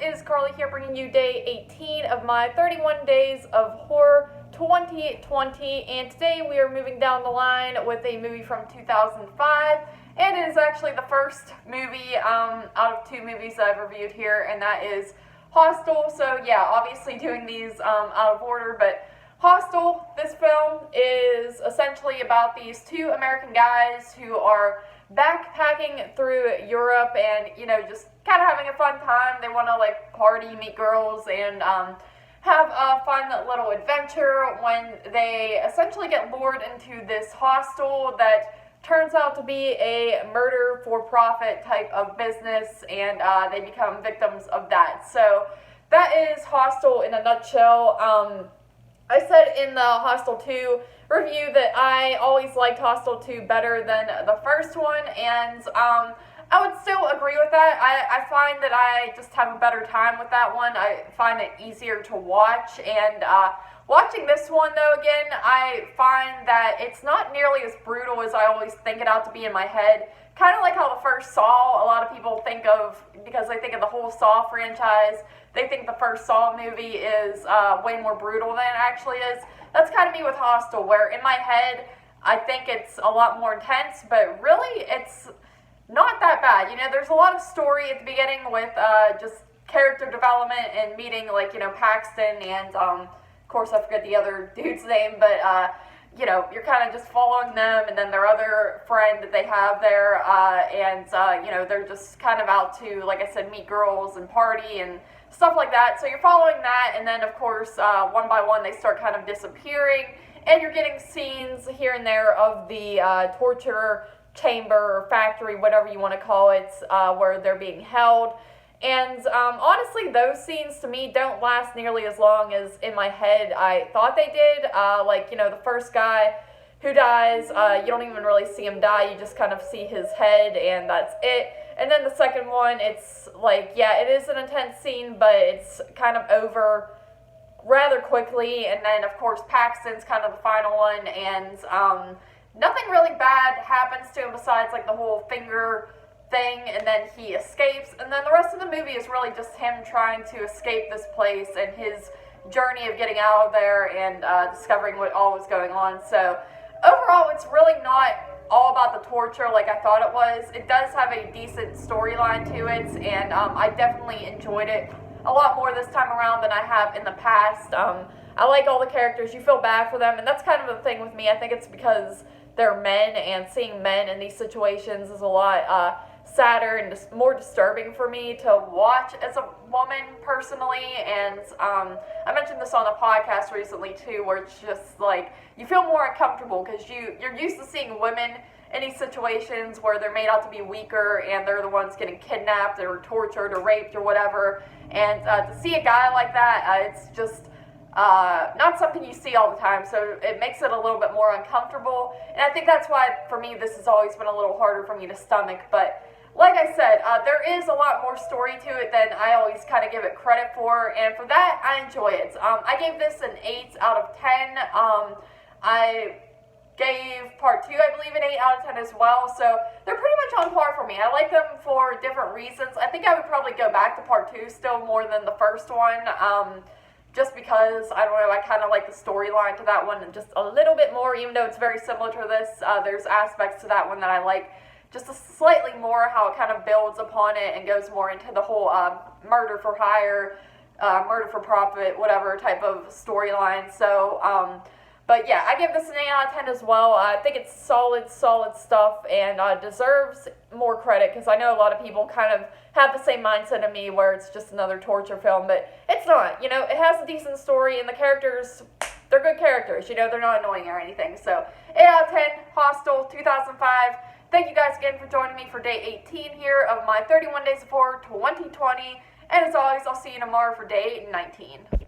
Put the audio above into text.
it is Carly here bringing you day 18 of my 31 Days of Horror 2020, and today we are moving down the line with a movie from 2005, and it is actually the first movie out of two movies that I've reviewed here, and that is Hostel. So yeah, obviously doing these out of order, but Hostel, this film is essentially about these two American guys who are backpacking through Europe and, just kind of having a fun time. They want to, party, meet girls, and have a fun little adventure when they essentially get lured into this hostel that turns out to be a murder-for-profit type of business, and they become victims of that. So that is Hostel in a nutshell. I said in the Hostel 2 review that I always liked Hostel 2 better than the first one, and I would still agree with that. I find that I just have a better time with that one. I find it easier to watch, and watching this one, though, again, I find that it's not nearly as brutal as I always think it out to be in my head. Kind of like how the first Saw, a lot of people think of, because they think of the whole Saw franchise, they think the first Saw movie is way more brutal than it actually is. That's kind of me with Hostel, where in my head, I think it's a lot more intense, but really, it's not that bad. There's a lot of story at the beginning with just character development and meeting, Paxton and, of course, I forget the other dude's name, but, you're kind of just following them, and then their other friend that they have there, and they're just kind of out to, like I said, meet girls and party and stuff like that. So you're following that, and then, of course, one by one, they start kind of disappearing, and you're getting scenes here and there of the torture chamber or factory, whatever you want to call it, where they're being held. And honestly, those scenes to me don't last nearly as long as in my head I thought they did. The first guy who dies, you don't even really see him die, you just kind of see his head, and that's it. And then the second one, it's it is an intense scene, but it's kind of over rather quickly. And then, of course, Paxton's kind of the final one, and nothing really bad happens to him besides, the whole finger thing, and then he escapes, and then the rest of the movie is really just him trying to escape this place and his journey of getting out of there and discovering what all was going on. So overall, it's really not all about the torture like I thought it was. It does have a decent storyline to it, and I definitely enjoyed it a lot more this time around than I have in the past. I like all the characters. You feel bad for them, and that's kind of the thing with me. I think it's because they're men, and seeing men in these situations is a lot sadder and just more disturbing for me to watch as a woman personally. And I mentioned this on a podcast recently too, where it's just you feel more uncomfortable because you're used to seeing women in these situations where they're made out to be weaker and they're the ones getting kidnapped or tortured or raped or whatever, and to see a guy like that, it's just not something you see all the time, so it makes it a little bit more uncomfortable, and I think that's why, for me, this has always been a little harder for me to stomach. But like I said, there is a lot more story to it than I always kind of give it credit for, and for that, I enjoy it. I gave this an 8 out of 10. I gave part 2, I believe, an 8 out of 10 as well, so they're pretty much on par for me. I like them for different reasons. I think I would probably go back to part 2 still more than the first one, just because, I don't know, I kind of like the storyline to that one just a little bit more, even though it's very similar to this. There's aspects to that one that I like just slightly more, how it kind of builds upon it and goes more into the whole murder for hire, murder for profit, whatever type of storyline. So, but yeah, I give this an 8 out of 10 as well. I think it's solid stuff, and deserves more credit, because I know a lot of people kind of have the same mindset of me where it's just another torture film, but it's not. It has a decent story, and the characters, they're good characters. They're not annoying or anything. So 8 out of 10, Hostel, 2005. Thank you guys again for joining me for day 18 here of my 31 Days of Horror 2020. And as always, I'll see you tomorrow for day 19.